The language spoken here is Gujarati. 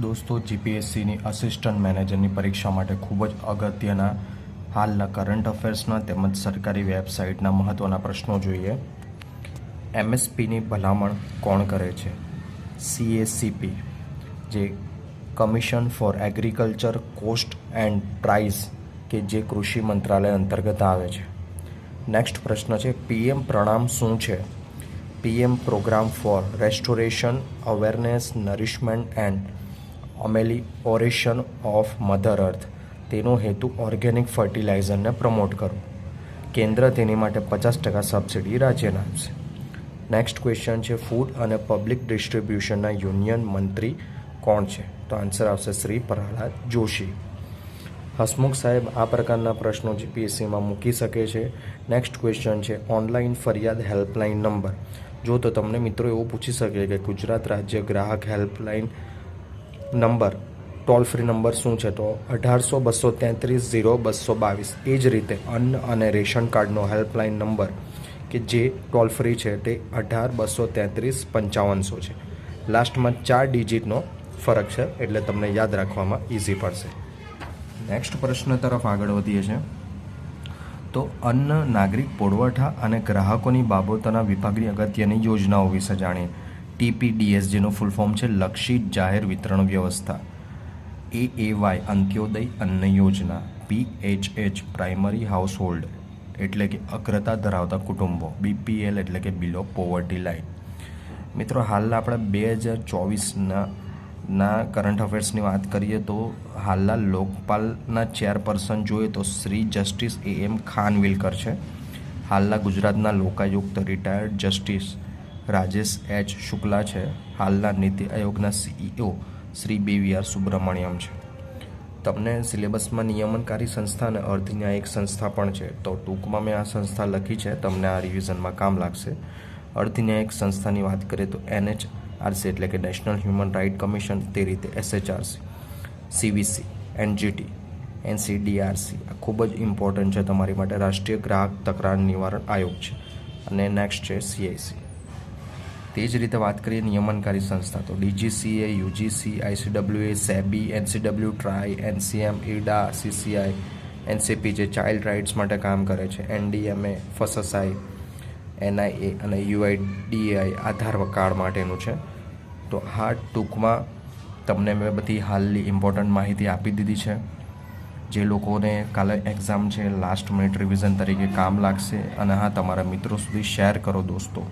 દોસ્તો જીપીએસસીની અસિસ્ટન્ટ મેનેજરની પરીક્ષા માટે ખૂબ જ અગત્યના હાલના કરંટ અફેર્સના તેમજ સરકારી વેબસાઇટના મહત્ત્વના પ્રશ્નો જોઈએ. એમએસપીની ભલામણ કોણ કરે છે? CACP, જે commission four agriculture cost and price, કે જે કૃષિ મંત્રાલય અંતર્ગત આવે છે. નેક્સ્ટ પ્રશ્ન છે, PM પ્રણામ શું છે? PM programme for restoration, awareness, nourishment and amelioration of mother earth. તેનો હેતુ ઓર્ગેનિક ફર્ટિલાઇઝરને પ્રમોટ કરવો. કેન્દ્ર તેની માટે 50% સબસિડી રાજ્યને આપશે. નેક્સ્ટ ક્વેશ્ચન છે, ફૂડ અને પબ્લિક ડિસ્ટ્રીબ્યુશનના યુનિયન મંત્રી કોણ છે? તો આન્સર આવશે શ્રી પ્રહલાદ જોશી. હસમુખ સાહેબ આ પ્રકારના પ્રશ્નો જીપીએસસીમાં મૂકી શકે છે. નેક્સ્ટ ક્વેશ્ચન છે, ઓનલાઈન ફરિયાદ હેલ્પલાઇન નંબર. જો તો તમને મિત્રો એવું પૂછી શકે કે ગુજરાત રાજ્ય ગ્રાહક helpline number, toll free number શું છે? તો 1800-233-0222. એ જ રીતે અન્ન અને રેશન કાર્ડનો હેલ્પલાઇન નંબર કે જે ટોલ ફ્રી છે તે 18-233-5500 છે. લાસ્ટમાં 4 ડિજિટનો ફરક છે, એટલે તમને યાદ રાખવામાં ઇઝી પડશે. નેક્સ્ટ પ્રશ્ન તરફ આગળ વધીએ છીએ. તો અન્ન, નાગરિક પુરવઠા અને ગ્રાહકોની બાબતોના વિભાગની અગત્યની યોજનાઓ વિશે જાણીએ. TPDS, જેનું ફૂલ ફોર્મ છે લક્ષિત જાહેર વિતરણ વ્યવસ્થા. AAY અંત્યોદય Anna Yojana. PHH primary household, એટલે કે અગ્રતા ધરાવતા કુટુંબો. BPL એટલે કે બિલો પોવર્ટી લાઇન. મિત્રો, હાલના આપણે 2024ના કરંટ અફેર્સની વાત કરીએ તો હાલના લોકપાલના ચેરપર્સન જોઈએ તો શ્રી જસ્ટિસ AM ખાનવિલકર છે. હાલના ગુજરાતના Lokayukta retired justice Rajesh H Shukla છે. હાલના નીતિ આયોગના CEO શ્રી BVR સુબ્રમણ્યમ છે. તમને સિલેબસમાં નિયમનકારી સંસ્થા અને અર્ધન્યાયિક સંસ્થા પણ છે, તો ટૂંકમાં મેં આ સંસ્થા લખી છે, તમને આ રિવિઝનમાં કામ લાગશે. અર્ધન્યાયિક સંસ્થાની વાત કરીએ તો NHRC એટલે કે નેશનલ હ્યુમન રાઇટ કમિશન, તે રીતે SHRC, CVC, NGT, NCDRC આ ખૂબ જ ઇમ્પોર્ટન્ટ છે તમારી માટે. રાષ્ટ્રીય ગ્રાહક તકરાર નિવારણ આયોગ છે. અને નેક્સ્ટ છે CIC. તે જ રીતે વાત કરીએ નિયમનકારી સંસ્થા તો DGCA, UGC, ICWA, SEBI, NCW, TRAI, NCM, IRDA, CCI, NCP જે ચાઇલ્ડ રાઇટ્સ માટે કામ કરે છે, NDMA, FSSAI, NIA અને UIDAI આધાર કાર્ડ માટેનું છે. તો હા, ટૂંકમાં તમને મેં બધી હાલની ઇમ્પોર્ટન્ટ માહિતી આપી દીધી છે, જે લોકોને કાલે એક્ઝામ છે લાસ્ટ મિનિટ રિવિઝન તરીકે કામ લાગશે. અને હા, તમારા મિત્રો સુધી શેર કરો દોસ્તો.